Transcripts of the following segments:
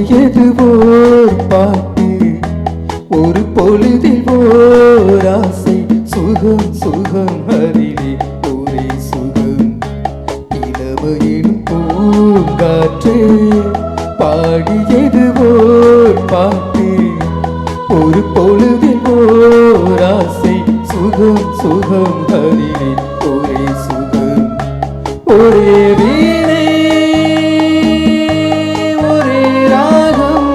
பாடியது ஓர் பாட்டு, ஒரு பொழுதில் ஓர் ஆசை, சுகம் சுகம் அதிலே ஒரே சுகம். இளமையிலும் பூங்காற்று பாடியது ஓர் பாட்டு, ஒரு பொழுதில் ஓர் ஆசை, சுகம் சுகம் அதிலே ஒரே சுகம். ஒரே வீணை ஒரே ராகம்,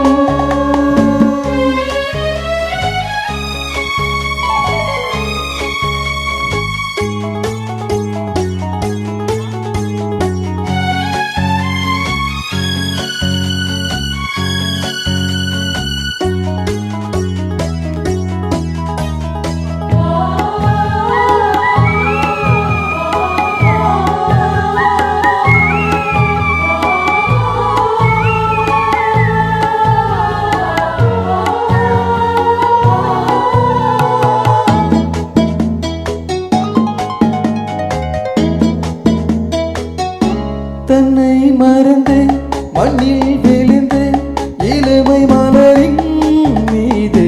தன்னை மறந்து மண்ணில் விழுந்து இளமை மலரின் மீது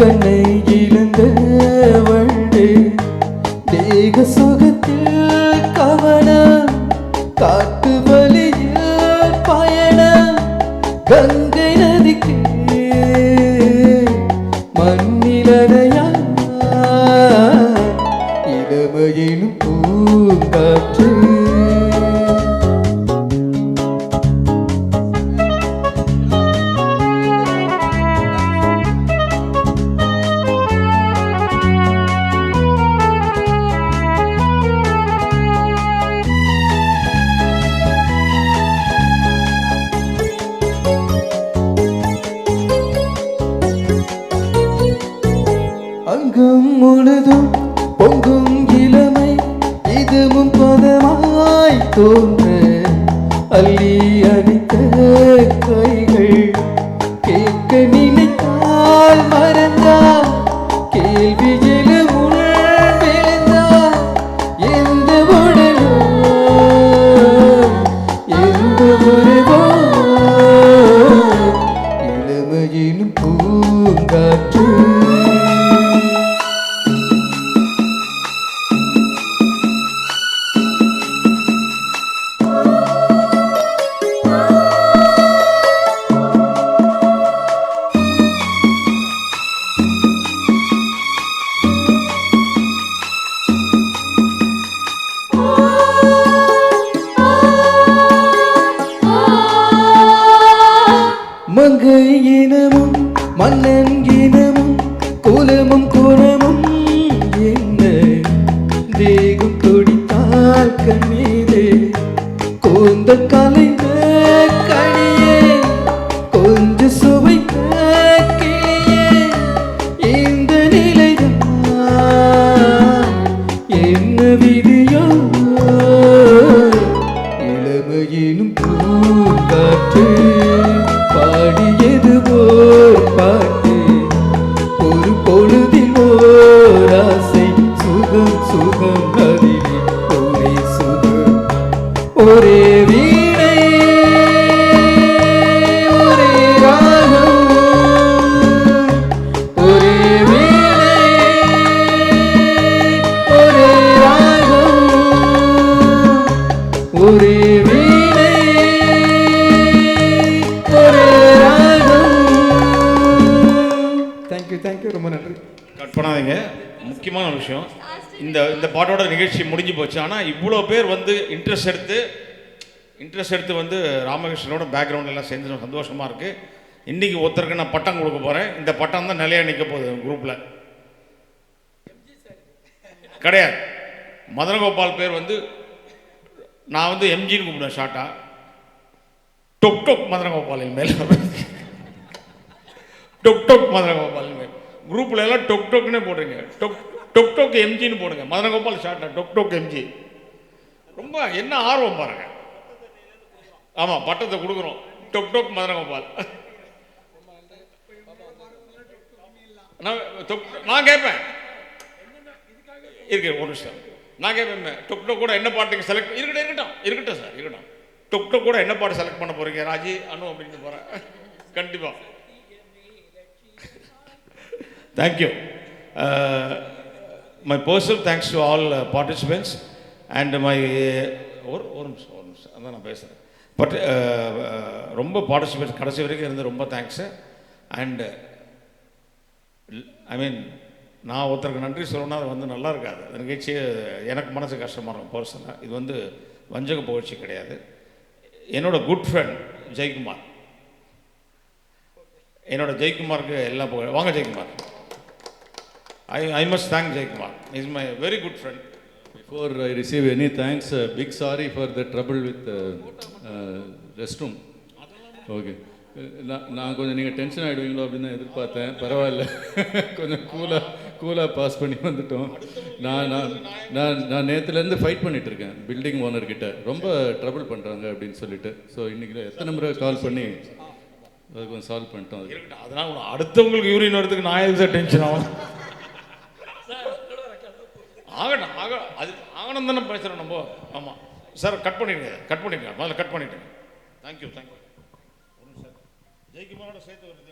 கண்ணை இழந்த வண்டு, தேக சுகத்தில் கவனம், காட்டு வழியில் பயணம், கங்கை நதிக்கு மண்ணிலறையா இளமையினும் பூங்காற்று. அங்கும் முழுதும் பொங்கும் இளமை, இதுவும் பதமாய் தோன்ற அள்ளி அடித்த கைகள், கேட்க நினைத்தால் மறந்தால் கேள்வியில் உள் விழுந்தால் எந்த உடலோ எந்த உறவோ இளமையினும் பூங்காற்று. மங்கை இனமும் மன்னன் இனமும் குலமும் குணமும் என்ன, தேகம் துடித்தால் கண்ணீரே கூந்த கலைந்த கனியே, கொஞ்ச சுவைத்த கிளியே, இந்த நிலைதான் என்ன விதியோ இளமையினும் பூங்காற்று பாடியது ஓர் பாட்டு, ஒரு பொழுதில் ஓர் ஆசை, சுகம் சுகம் அதிலே ஒரே சுகம். ஒரே வீணை ஒரே ராகம், ஒரே வீணை ஒரே ராகம், ஒரே வீணை ஒரே ராகம். தேங்க்யூ, ரொம்ப நன்றி. கட் பண்ணாதீங்க, முக்கியமான விஷயம். இந்த இந்த பாட்டோட நிகழ்ச்சி முடிஞ்சு போச்சு. ஆனால் இவ்வளோ பேர் வந்து இன்ட்ரெஸ்ட் எடுத்து வந்து ராமகிருஷ்ணனோட பேக்ரவுண்ட் எல்லாம் சேர்ந்து சந்தோஷமாக இருக்குது. இன்றைக்கி ஒருத்தருக்கு நான் பட்டம் கொடுக்க போகிறேன். இந்த பட்டம் தான் நிலையாக நிற்க போகுது குரூப்பில். கிடையாது, மதனகோபால் பேர் வந்து நான் வந்து எம்ஜின்னு கூப்பிடுவேன் ஷார்ட்டா. டொக் டொக் மதனகோபாலின் மேல், டொக் டொக் மதனகோபாலின் மேல். குரூப்பில் எல்லாம் டொக் டொக்னே போடுறீங்க. டொக் டொக் எம்ஜின்னு போடுங்க. மதனகோபால் ஷார்ட்டா டொக் டொக் எம்ஜி. ரொம்ப என்ன ஆர்வம் பாருங்க. ஆமாம், பட்டத்தை கொடுக்குறோம். டொக் டொக் மதனகோபால். நான் கேட்பேன், இருக்கு ஒரு நிமிஷம், நான் கேட்பேன். டொக் டொக் கூட என்ன பாட்டுக்கு செலக்ட் இருக்கட்டும் சார், இருக்கட்டும். டொக் டொக் கூட என்ன பாட்டு செலக்ட் பண்ண போகிறீங்க ராஜி அனு அப்படின்னு போகிறேன் கண்டிப்பாக. Thank you. My personal thanks to all participants and my ஒரு நிமிஷம் அதான் நான் பேசுகிறேன். பட் ரொம்ப பார்ட்டிசிபேட் கடைசி வரைக்கும் இருந்து ரொம்ப தேங்க்ஸு. அண்டு ஐ மீன் நான் ஒருத்தருக்கு நன்றி சொல்லணும்னா அது வந்து நல்லா இருக்காது. அந்த நிகழ்ச்சி எனக்கு மனசு கஷ்டமாக இருக்கும் பர்சனலாக. இது வந்து வஞ்சக புகழ்ச்சி கிடையாது. என்னோடய குட் ஃப்ரெண்ட் ஜெயக்குமார், என்னோட ஜெயக்குமாருக்கு எல்லாம் புகழ். வாங்க Jayakumar. I must thank Jaykumar. He is my very good friend. Before I receive any thanks, big sorry for the trouble with restroom. Okay. நான் கொஞ்சம் நீங்கள் டென்ஷன் ஆகிடுவீங்களோ அப்படின்னு தான் எதிர்பார்த்தேன். பரவாயில்ல, கொஞ்சம் கூலாக பாஸ் பண்ணி வந்துட்டோம். நான் நேற்றுலேருந்து ஃபைட் பண்ணிகிட்ருக்கேன் பில்டிங் ஓனர்கிட்ட, ரொம்ப ட்ரபிள் பண்ணுறாங்க அப்படின்னு சொல்லிட்டு. ஸோ இன்றைக்கி எத்தனை முறை கால் பண்ணி அது கொஞ்சம் சால்வ் பண்ணிட்டோம். அதனால் அடுத்தவங்களுக்கு யூரின் வரதுக்கு நான் எதுக்கு சார் டென்ஷன் ஆகும்? அது ஆகணும் தானே பேசுகிறோம் நம்ம. ஆமாம் சார், கட் பண்ணிடுங்க முதல்ல கட் பண்ணிவிடுங்க. தேங்க்யூ. ஜெயக்குமாரோட சேர்த்து வருது.